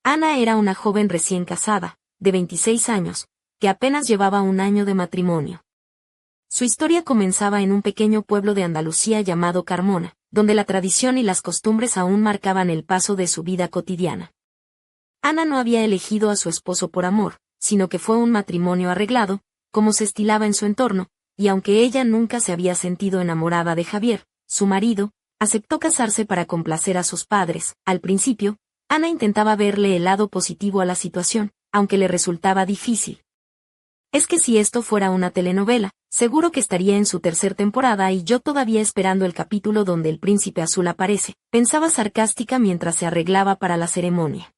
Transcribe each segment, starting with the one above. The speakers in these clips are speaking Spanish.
Ana era una joven recién casada, de 26 años, que apenas llevaba un año de matrimonio. Su historia comenzaba en un pequeño pueblo de Andalucía llamado Carmona, donde la tradición y las costumbres aún marcaban el paso de su vida cotidiana. Ana no había elegido a su esposo por amor, sino que fue un matrimonio arreglado, como se estilaba en su entorno, y aunque ella nunca se había sentido enamorada de Javier, su marido, aceptó casarse para complacer a sus padres. Al principio, Ana intentaba verle el lado positivo a la situación, aunque le resultaba difícil. Es que si esto fuera una telenovela, seguro que estaría en su tercera temporada y yo todavía esperando el capítulo donde el príncipe azul aparece, pensaba sarcástica mientras se arreglaba para la ceremonia.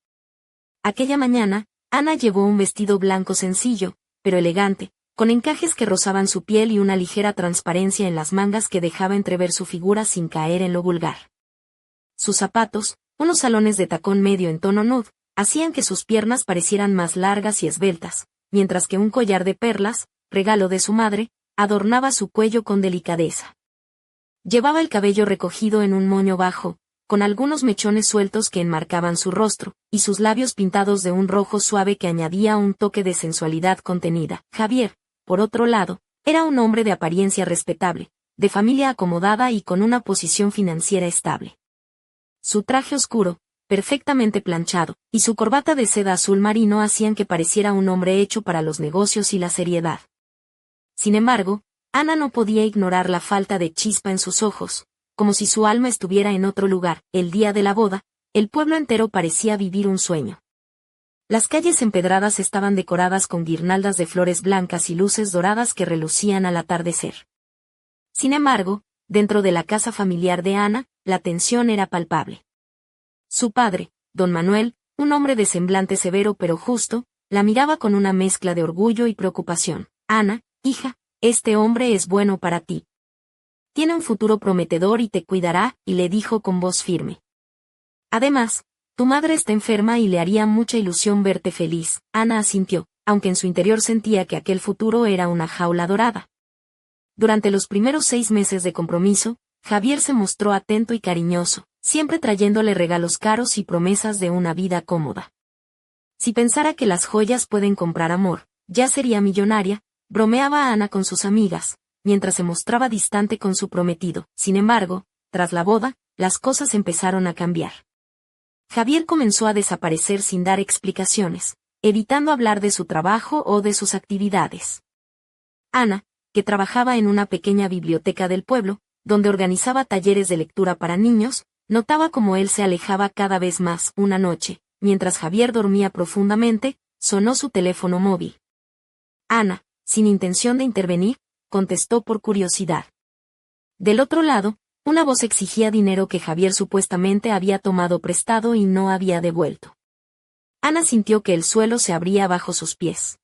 Aquella mañana, Ana llevó un vestido blanco sencillo, pero elegante, con encajes que rozaban su piel y una ligera transparencia en las mangas que dejaba entrever su figura sin caer en lo vulgar. Sus zapatos, unos salones de tacón medio en tono nude, hacían que sus piernas parecieran más largas y esbeltas, mientras que un collar de perlas, regalo de su madre, adornaba su cuello con delicadeza. Llevaba el cabello recogido en un moño bajo, con algunos mechones sueltos que enmarcaban su rostro, y sus labios pintados de un rojo suave que añadía un toque de sensualidad contenida. Javier, por otro lado, era un hombre de apariencia respetable, de familia acomodada y con una posición financiera estable. Su traje oscuro, perfectamente planchado, y su corbata de seda azul marino hacían que pareciera un hombre hecho para los negocios y la seriedad. Sin embargo, Ana no podía ignorar la falta de chispa en sus ojos, como si su alma estuviera en otro lugar. El día de la boda, el pueblo entero parecía vivir un sueño. Las calles empedradas estaban decoradas con guirnaldas de flores blancas y luces doradas que relucían al atardecer. Sin embargo, dentro de la casa familiar de Ana, la tensión era palpable. Su padre, don Manuel, un hombre de semblante severo pero justo, la miraba con una mezcla de orgullo y preocupación. Ana, hija, este hombre es bueno para ti. Tiene un futuro prometedor y te cuidará, y le dijo con voz firme. Además, tu madre está enferma y le haría mucha ilusión verte feliz. Ana asintió, aunque en su interior sentía que aquel futuro era una jaula dorada. Durante los primeros 6 meses de compromiso, Javier se mostró atento y cariñoso, siempre trayéndole regalos caros y promesas de una vida cómoda. Si pensara que las joyas pueden comprar amor, ya sería millonaria, bromeaba Ana con sus amigas, mientras se mostraba distante con su prometido. Sin embargo, tras la boda, las cosas empezaron a cambiar. Javier comenzó a desaparecer sin dar explicaciones, evitando hablar de su trabajo o de sus actividades. Ana, que trabajaba en una pequeña biblioteca del pueblo, donde organizaba talleres de lectura para niños, notaba cómo él se alejaba cada vez más. Una noche, mientras Javier dormía profundamente, sonó su teléfono móvil. Ana, sin intención de intervenir, contestó por curiosidad. Del otro lado, una voz exigía dinero que Javier supuestamente había tomado prestado y no había devuelto. Ana sintió que el suelo se abría bajo sus pies.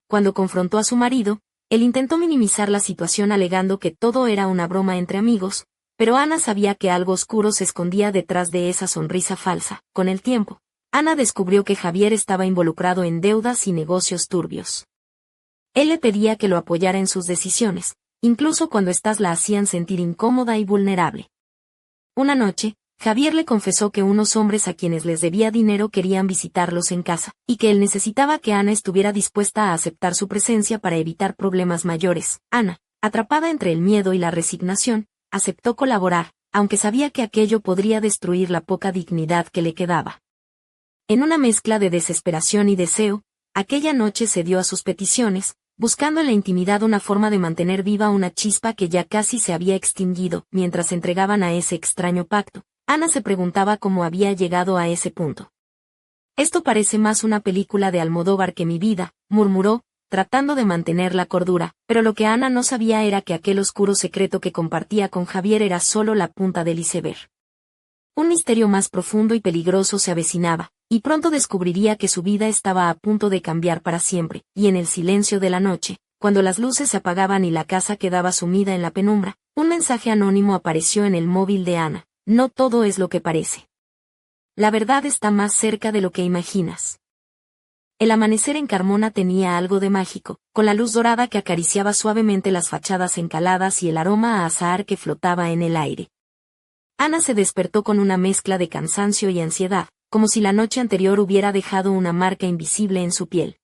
Cuando confrontó a su marido, él intentó minimizar la situación alegando que todo era una broma entre amigos, pero Ana sabía que algo oscuro se escondía detrás de esa sonrisa falsa. Con el tiempo, Ana descubrió que Javier estaba involucrado en deudas y negocios turbios. Él le pedía que lo apoyara en sus decisiones, incluso cuando éstas la hacían sentir incómoda y vulnerable. Una noche, Javier le confesó que unos hombres a quienes les debía dinero querían visitarlos en casa, y que él necesitaba que Ana estuviera dispuesta a aceptar su presencia para evitar problemas mayores. Ana, atrapada entre el miedo y la resignación, aceptó colaborar, aunque sabía que aquello podría destruir la poca dignidad que le quedaba. En una mezcla de desesperación y deseo, aquella noche cedió a sus peticiones, buscando en la intimidad una forma de mantener viva una chispa que ya casi se había extinguido. Mientras se entregaban a ese extraño pacto, Ana se preguntaba cómo había llegado a ese punto. Esto parece más una película de Almodóvar que mi vida, murmuró, tratando de mantener la cordura, pero lo que Ana no sabía era que aquel oscuro secreto que compartía con Javier era solo la punta del iceberg. Un misterio más profundo y peligroso se avecinaba, y pronto descubriría que su vida estaba a punto de cambiar para siempre. Y en el silencio de la noche, cuando las luces se apagaban y la casa quedaba sumida en la penumbra, un mensaje anónimo apareció en el móvil de Ana. No todo es lo que parece. La verdad está más cerca de lo que imaginas. El amanecer en Carmona tenía algo de mágico, con la luz dorada que acariciaba suavemente las fachadas encaladas y el aroma a azahar que flotaba en el aire. Ana se despertó con una mezcla de cansancio y ansiedad, como si la noche anterior hubiera dejado una marca invisible en su piel.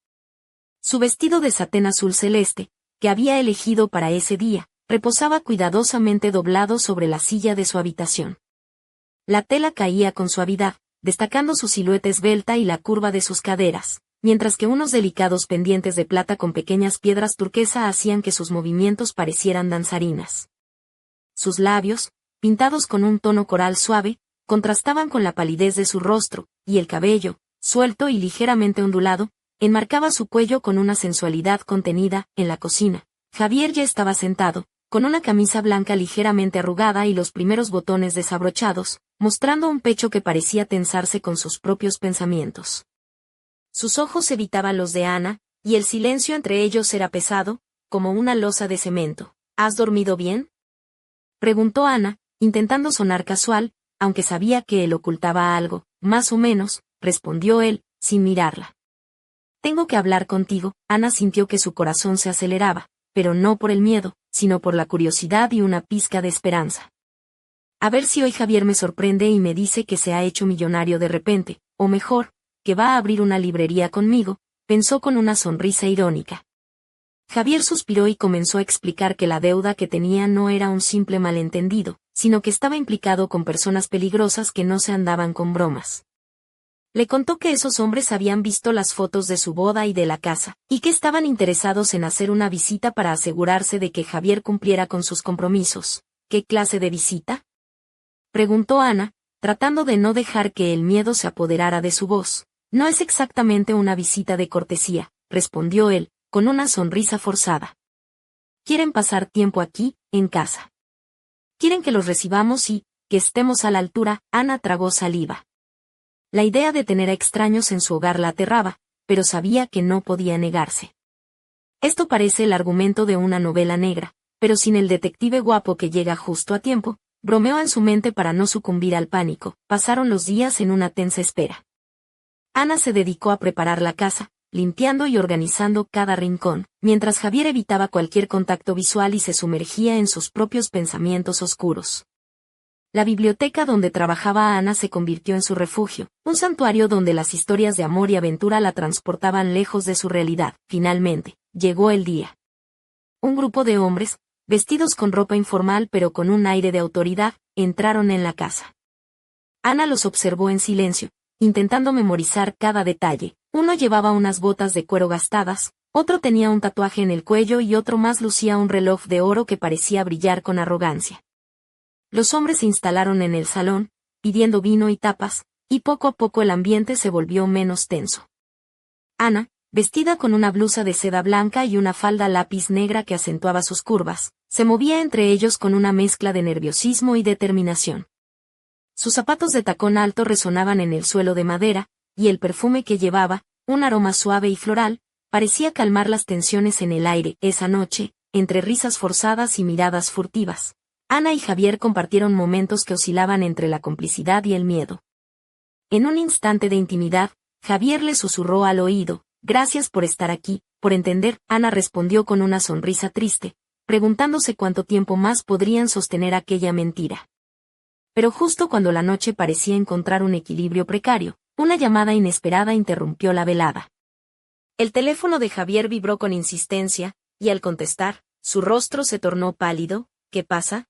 Su vestido de satén azul celeste, que había elegido para ese día, reposaba cuidadosamente doblado sobre la silla de su habitación. La tela caía con suavidad, destacando su silueta esbelta y la curva de sus caderas, mientras que unos delicados pendientes de plata con pequeñas piedras turquesa hacían que sus movimientos parecieran danzarinas. Sus labios, pintados con un tono coral suave, contrastaban con la palidez de su rostro, y el cabello, suelto y ligeramente ondulado, enmarcaba su cuello con una sensualidad contenida. En la cocina, Javier ya estaba sentado, con una camisa blanca ligeramente arrugada y los primeros botones desabrochados, mostrando un pecho que parecía tensarse con sus propios pensamientos. Sus ojos evitaban los de Ana, y el silencio entre ellos era pesado, como una losa de cemento. ¿Has dormido bien?, preguntó Ana, intentando sonar casual, aunque sabía que él ocultaba algo. Más o menos, respondió él, sin mirarla. Tengo que hablar contigo. Ana sintió que su corazón se aceleraba, pero no por el miedo, sino por la curiosidad y una pizca de esperanza. A ver si hoy Javier me sorprende y me dice que se ha hecho millonario de repente, o mejor, que va a abrir una librería conmigo, pensó con una sonrisa irónica. Javier suspiró y comenzó a explicar que la deuda que tenía no era un simple malentendido, sino que estaba implicado con personas peligrosas que no se andaban con bromas. Le contó que esos hombres habían visto las fotos de su boda y de la casa, y que estaban interesados en hacer una visita para asegurarse de que Javier cumpliera con sus compromisos. ¿Qué clase de visita?, preguntó Ana, tratando de no dejar que el miedo se apoderara de su voz. No es exactamente una visita de cortesía, respondió él, con una sonrisa forzada. Quieren pasar tiempo aquí, en casa. Quieren que los recibamos y, que estemos a la altura. Ana tragó saliva. La idea de tener a extraños en su hogar la aterraba, pero sabía que no podía negarse. Esto parece el argumento de una novela negra, pero sin el detective guapo que llega justo a tiempo, bromeó en su mente para no sucumbir al pánico. Pasaron los días en una tensa espera. Ana se dedicó a preparar la casa, limpiando y organizando cada rincón, mientras Javier evitaba cualquier contacto visual y se sumergía en sus propios pensamientos oscuros. La biblioteca donde trabajaba Ana se convirtió en su refugio, un santuario donde las historias de amor y aventura la transportaban lejos de su realidad. Finalmente, llegó el día. Un grupo de hombres, vestidos con ropa informal pero con un aire de autoridad, entraron en la casa. Ana los observó en silencio, intentando memorizar cada detalle. Uno llevaba unas botas de cuero gastadas, otro tenía un tatuaje en el cuello y otro más lucía un reloj de oro que parecía brillar con arrogancia. Los hombres se instalaron en el salón, pidiendo vino y tapas, y poco a poco el ambiente se volvió menos tenso. Ana, vestida con una blusa de seda blanca y una falda lápiz negra que acentuaba sus curvas, se movía entre ellos con una mezcla de nerviosismo y determinación. Sus zapatos de tacón alto resonaban en el suelo de madera, y el perfume que llevaba, un aroma suave y floral, parecía calmar las tensiones en el aire. Esa noche, entre risas forzadas y miradas furtivas, Ana y Javier compartieron momentos que oscilaban entre la complicidad y el miedo. En un instante de intimidad, Javier le susurró al oído: «Gracias por estar aquí, por entender». Ana respondió con una sonrisa triste, preguntándose cuánto tiempo más podrían sostener aquella mentira. Pero justo cuando la noche parecía encontrar un equilibrio precario, una llamada inesperada interrumpió la velada. El teléfono de Javier vibró con insistencia, y al contestar, su rostro se tornó pálido. «¿Qué pasa?»,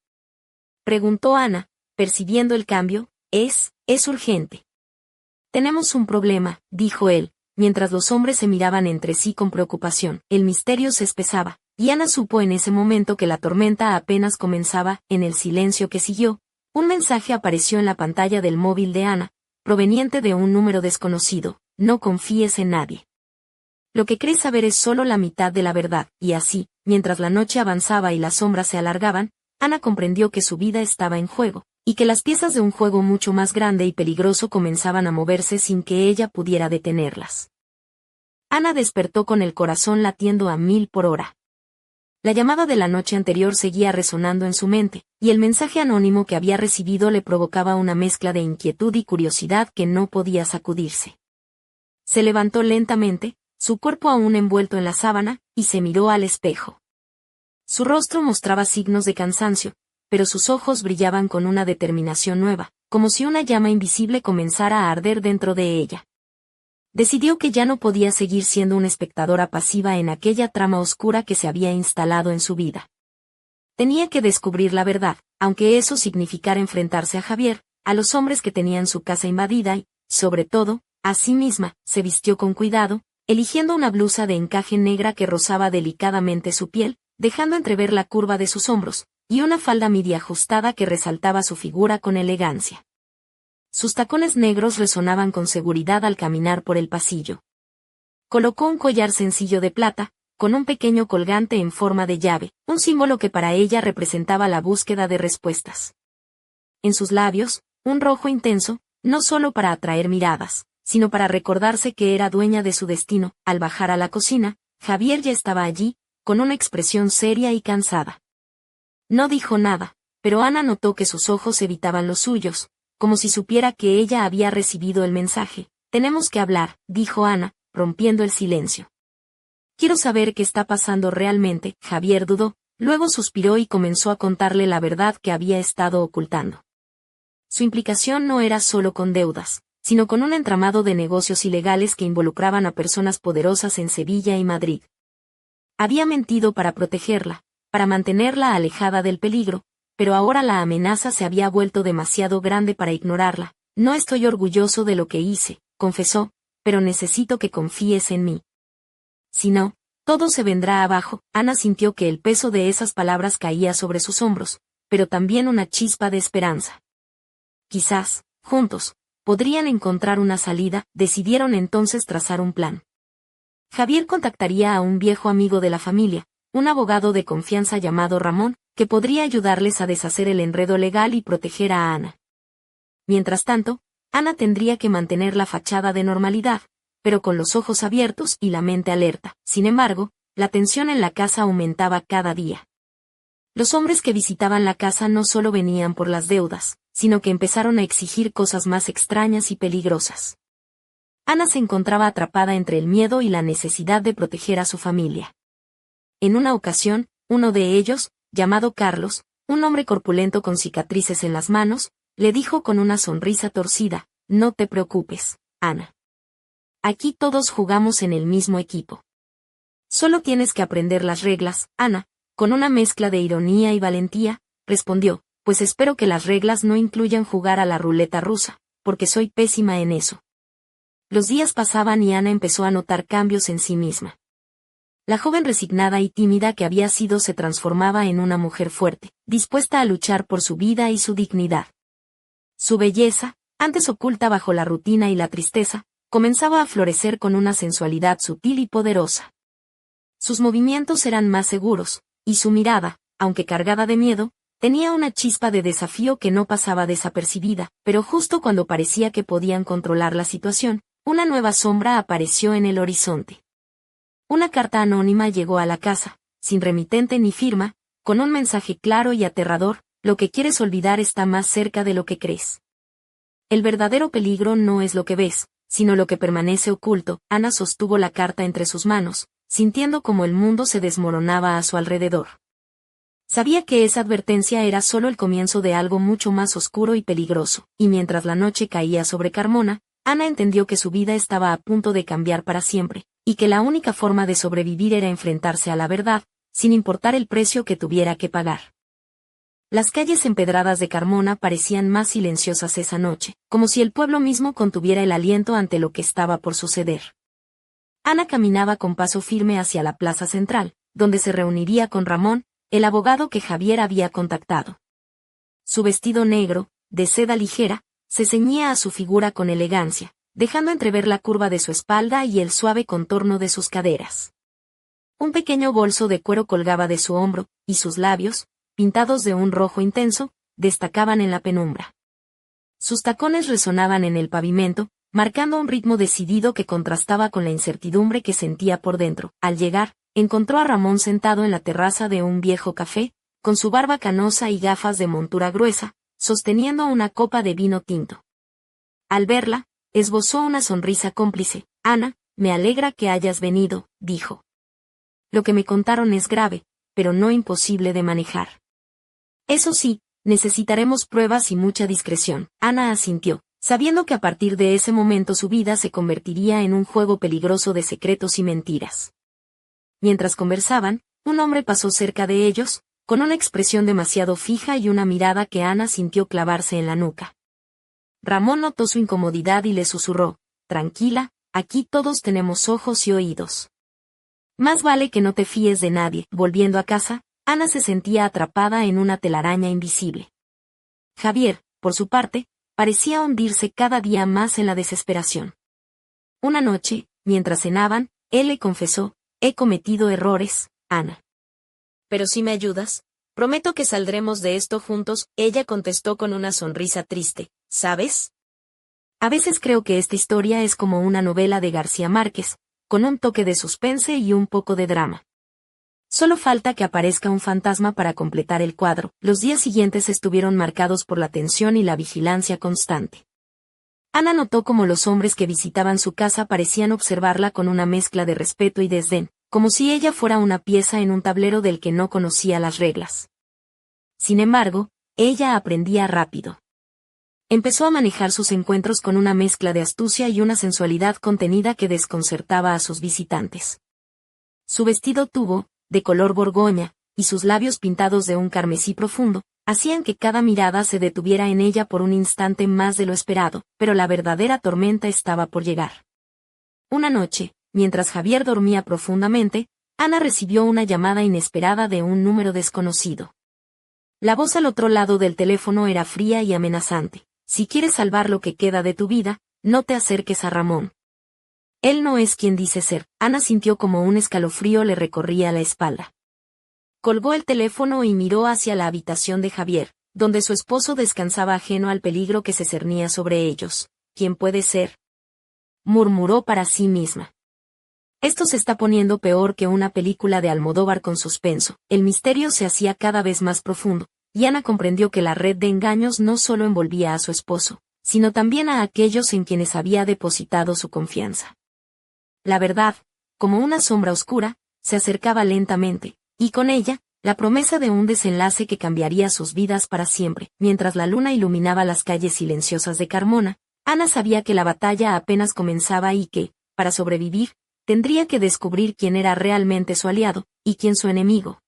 preguntó Ana, percibiendo el cambio. Es urgente». «Tenemos un problema», dijo él, mientras los hombres se miraban entre sí con preocupación. El misterio se espesaba, y Ana supo en ese momento que la tormenta apenas comenzaba. En el silencio que siguió, un mensaje apareció en la pantalla del móvil de Ana, proveniente de un número desconocido: «No confíes en nadie. Lo que crees saber es solo la mitad de la verdad». Y así, mientras la noche avanzaba y las sombras se alargaban, Ana comprendió que su vida estaba en juego, y que las piezas de un juego mucho más grande y peligroso comenzaban a moverse sin que ella pudiera detenerlas. Ana despertó con el corazón latiendo a 1000 por hora. La llamada de la noche anterior seguía resonando en su mente, y el mensaje anónimo que había recibido le provocaba una mezcla de inquietud y curiosidad que no podía sacudirse. Se levantó lentamente, su cuerpo aún envuelto en la sábana, y se miró al espejo. Su rostro mostraba signos de cansancio, pero sus ojos brillaban con una determinación nueva, como si una llama invisible comenzara a arder dentro de ella. Decidió que ya no podía seguir siendo una espectadora pasiva en aquella trama oscura que se había instalado en su vida. Tenía que descubrir la verdad, aunque eso significara enfrentarse a Javier, a los hombres que tenían su casa invadida y, sobre todo, a sí misma. Se vistió con cuidado, eligiendo una blusa de encaje negra que rozaba delicadamente su piel, dejando entrever la curva de sus hombros, y una falda midi ajustada que resaltaba su figura con elegancia. Sus tacones negros resonaban con seguridad al caminar por el pasillo. Colocó un collar sencillo de plata, con un pequeño colgante en forma de llave, un símbolo que para ella representaba la búsqueda de respuestas. En sus labios, un rojo intenso, no solo para atraer miradas, sino para recordarse que era dueña de su destino. Al bajar a la cocina, Javier ya estaba allí, con una expresión seria y cansada. No dijo nada, pero Ana notó que sus ojos evitaban los suyos, como si supiera que ella había recibido el mensaje. Tenemos que hablar, dijo Ana, rompiendo el silencio. Quiero saber qué está pasando realmente. Javier dudó, luego suspiró y comenzó a contarle la verdad que había estado ocultando. Su implicación no era solo con deudas, sino con un entramado de negocios ilegales que involucraban a personas poderosas en Sevilla y Madrid. Había mentido para protegerla, para mantenerla alejada del peligro, pero ahora la amenaza se había vuelto demasiado grande para ignorarla. No estoy orgulloso de lo que hice, confesó, pero necesito que confíes en mí. Si no, todo se vendrá abajo. Ana sintió que el peso de esas palabras caía sobre sus hombros, pero también una chispa de esperanza. Quizás, juntos, podrían encontrar una salida. Decidieron entonces trazar un plan. Javier contactaría a un viejo amigo de la familia, un abogado de confianza llamado Ramón, que podría ayudarles a deshacer el enredo legal y proteger a Ana. Mientras tanto, Ana tendría que mantener la fachada de normalidad, pero con los ojos abiertos y la mente alerta. Sin embargo, la tensión en la casa aumentaba cada día. Los hombres que visitaban la casa no solo venían por las deudas, sino que empezaron a exigir cosas más extrañas y peligrosas. Ana se encontraba atrapada entre el miedo y la necesidad de proteger a su familia. En una ocasión, uno de ellos, llamado Carlos, un hombre corpulento con cicatrices en las manos, le dijo con una sonrisa torcida: no te preocupes, Ana. Aquí todos jugamos en el mismo equipo. Solo tienes que aprender las reglas. Ana, con una mezcla de ironía y valentía, respondió: pues espero que las reglas no incluyan jugar a la ruleta rusa, porque soy pésima en eso. Los días pasaban y Ana empezó a notar cambios en sí misma. La joven resignada y tímida que había sido se transformaba en una mujer fuerte, dispuesta a luchar por su vida y su dignidad. Su belleza, antes oculta bajo la rutina y la tristeza, comenzaba a florecer con una sensualidad sutil y poderosa. Sus movimientos eran más seguros, y su mirada, aunque cargada de miedo, tenía una chispa de desafío que no pasaba desapercibida. Pero justo cuando parecía que podían controlar la situación, una nueva sombra apareció en el horizonte. Una carta anónima llegó a la casa, sin remitente ni firma, con un mensaje claro y aterrador: lo que quieres olvidar está más cerca de lo que crees. El verdadero peligro no es lo que ves, sino lo que permanece oculto. Ana sostuvo la carta entre sus manos, sintiendo como el mundo se desmoronaba a su alrededor. Sabía que esa advertencia era solo el comienzo de algo mucho más oscuro y peligroso, y mientras la noche caía sobre Carmona, Ana entendió que su vida estaba a punto de cambiar para siempre, y que la única forma de sobrevivir era enfrentarse a la verdad, sin importar el precio que tuviera que pagar. Las calles empedradas de Carmona parecían más silenciosas esa noche, como si el pueblo mismo contuviera el aliento ante lo que estaba por suceder. Ana caminaba con paso firme hacia la plaza central, donde se reuniría con Ramón, el abogado que Javier había contactado. Su vestido negro, de seda ligera, se ceñía a su figura con elegancia, dejando entrever la curva de su espalda y el suave contorno de sus caderas. Un pequeño bolso de cuero colgaba de su hombro, y sus labios, pintados de un rojo intenso, destacaban en la penumbra. Sus tacones resonaban en el pavimento, marcando un ritmo decidido que contrastaba con la incertidumbre que sentía por dentro. Al llegar, encontró a Ramón sentado en la terraza de un viejo café, con su barba canosa y gafas de montura gruesa, sosteniendo una copa de vino tinto. Al verla, esbozó una sonrisa cómplice. Ana, me alegra que hayas venido, dijo. Lo que me contaron es grave, pero no imposible de manejar. Eso sí, necesitaremos pruebas y mucha discreción. Ana asintió, sabiendo que a partir de ese momento su vida se convertiría en un juego peligroso de secretos y mentiras. Mientras conversaban, un hombre pasó cerca de ellos, con una expresión demasiado fija y una mirada que Ana sintió clavarse en la nuca. Ramón notó su incomodidad y le susurró, «Tranquila, aquí todos tenemos ojos y oídos. Más vale que no te fíes de nadie». Volviendo a casa, Ana se sentía atrapada en una telaraña invisible. Javier, por su parte, parecía hundirse cada día más en la desesperación. Una noche, mientras cenaban, él le confesó, «He cometido errores, Ana. Pero si me ayudas, prometo que saldremos de esto juntos». Ella contestó con una sonrisa triste, «¿Sabes? A veces creo que esta historia es como una novela de García Márquez, con un toque de suspense y un poco de drama. Solo falta que aparezca un fantasma para completar el cuadro». Los días siguientes estuvieron marcados por la tensión y la vigilancia constante. Ana notó cómo los hombres que visitaban su casa parecían observarla con una mezcla de respeto y desdén, como si ella fuera una pieza en un tablero del que no conocía las reglas. Sin embargo, ella aprendía rápido. Empezó a manejar sus encuentros con una mezcla de astucia y una sensualidad contenida que desconcertaba a sus visitantes. Su vestido tubo, de color borgoña, y sus labios pintados de un carmesí profundo, hacían que cada mirada se detuviera en ella por un instante más de lo esperado, pero la verdadera tormenta estaba por llegar. Una noche, mientras Javier dormía profundamente, Ana recibió una llamada inesperada de un número desconocido. La voz al otro lado del teléfono era fría y amenazante. «Si quieres salvar lo que queda de tu vida, no te acerques a Ramón. Él no es quien dice ser». Ana sintió como un escalofrío le recorría la espalda. Colgó el teléfono y miró hacia la habitación de Javier, donde su esposo descansaba ajeno al peligro que se cernía sobre ellos. «¿Quién puede ser?», murmuró para sí misma. «Esto se está poniendo peor que una película de Almodóvar con suspenso». El misterio se hacía cada vez más profundo, y Ana comprendió que la red de engaños no solo envolvía a su esposo, sino también a aquellos en quienes había depositado su confianza. La verdad, como una sombra oscura, se acercaba lentamente, y con ella, la promesa de un desenlace que cambiaría sus vidas para siempre. Mientras la luna iluminaba las calles silenciosas de Carmona, Ana sabía que la batalla apenas comenzaba y que, para sobrevivir, tendría que descubrir quién era realmente su aliado, y quién su enemigo.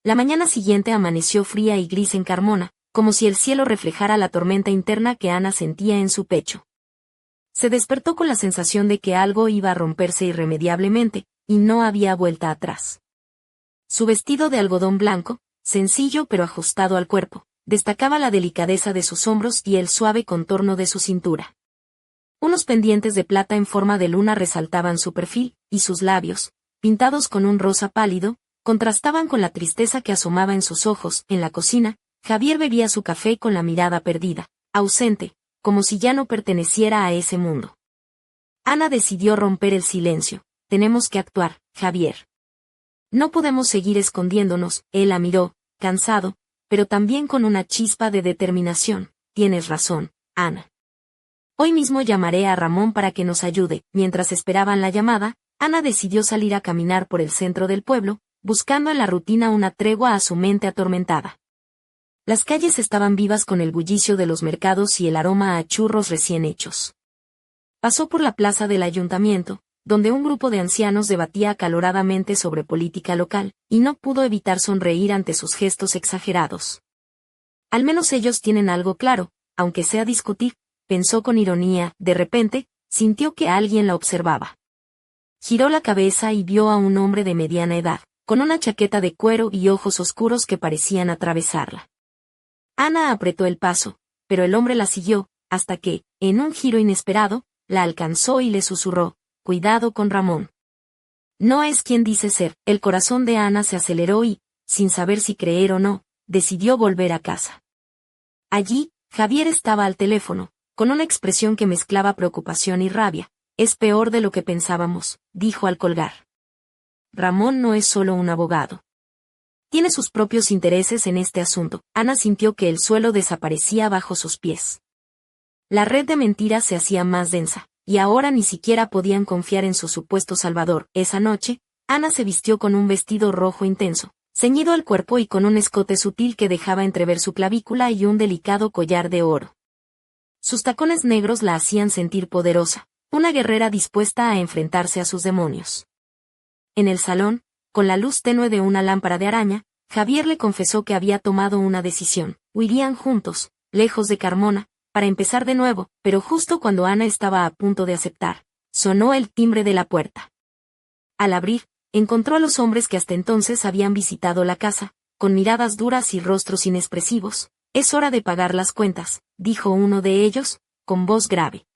La mañana siguiente amaneció fría y gris en Carmona, como si el cielo reflejara la tormenta interna que Ana sentía en su pecho. Se despertó con la sensación de que algo iba a romperse irremediablemente, y no había vuelta atrás. Su vestido de algodón blanco, sencillo pero ajustado al cuerpo, destacaba la delicadeza de sus hombros y el suave contorno de su cintura. Unos pendientes de plata en forma de luna resaltaban su perfil, y sus labios, pintados con un rosa pálido, contrastaban con la tristeza que asomaba en sus ojos. En la cocina, Javier bebía su café con la mirada perdida, ausente, como si ya no perteneciera a ese mundo. Ana decidió romper el silencio. «Tenemos que actuar, Javier. No podemos seguir escondiéndonos». Él la miró, cansado, pero también con una chispa de determinación. «Tienes razón, Ana. Hoy mismo llamaré a Ramón para que nos ayude». Mientras esperaban la llamada, Ana decidió salir a caminar por el centro del pueblo, buscando en la rutina una tregua a su mente atormentada. Las calles estaban vivas con el bullicio de los mercados y el aroma a churros recién hechos. Pasó por la plaza del ayuntamiento, donde un grupo de ancianos debatía acaloradamente sobre política local, y no pudo evitar sonreír ante sus gestos exagerados. «Al menos ellos tienen algo claro, aunque sea discutir», pensó con ironía. De repente, sintió que alguien la observaba. Giró la cabeza y vio a un hombre de mediana edad, con una chaqueta de cuero y ojos oscuros que parecían atravesarla. Ana apretó el paso, pero el hombre la siguió, hasta que, en un giro inesperado, la alcanzó y le susurró: «Cuidado con Ramón. No es quien dice ser». El corazón de Ana se aceleró y, sin saber si creer o no, decidió volver a casa. Allí, Javier estaba al teléfono, con una expresión que mezclaba preocupación y rabia. «Es peor de lo que pensábamos», dijo al colgar. «Ramón no es solo un abogado. Tiene sus propios intereses en este asunto». Ana sintió que el suelo desaparecía bajo sus pies. La red de mentiras se hacía más densa, y ahora ni siquiera podían confiar en su supuesto salvador. Esa noche, Ana se vistió con un vestido rojo intenso, ceñido al cuerpo y con un escote sutil que dejaba entrever su clavícula y un delicado collar de oro. Sus tacones negros la hacían sentir poderosa, una guerrera dispuesta a enfrentarse a sus demonios. En el salón, con la luz tenue de una lámpara de araña, Javier le confesó que había tomado una decisión: huirían juntos, lejos de Carmona, para empezar de nuevo, pero justo cuando Ana estaba a punto de aceptar, sonó el timbre de la puerta. Al abrir, encontró a los hombres que hasta entonces habían visitado la casa, con miradas duras y rostros inexpresivos. «Es hora de pagar las cuentas», dijo uno de ellos, con voz grave.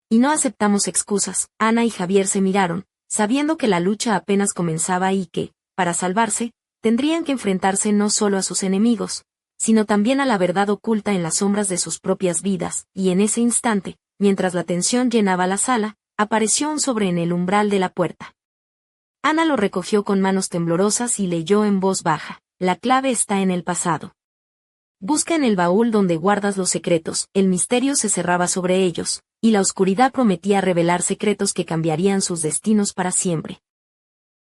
«Y no aceptamos excusas». Ana y Javier se miraron, sabiendo que la lucha apenas comenzaba y que, para salvarse, tendrían que enfrentarse no solo a sus enemigos, sino también a la verdad oculta en las sombras de sus propias vidas, y en ese instante, mientras la tensión llenaba la sala, apareció un sobre en el umbral de la puerta. Ana lo recogió con manos temblorosas y leyó en voz baja: «La clave está en el pasado. Busca en el baúl donde guardas los secretos». El misterio se cerraba sobre ellos, y la oscuridad prometía revelar secretos que cambiarían sus destinos para siempre.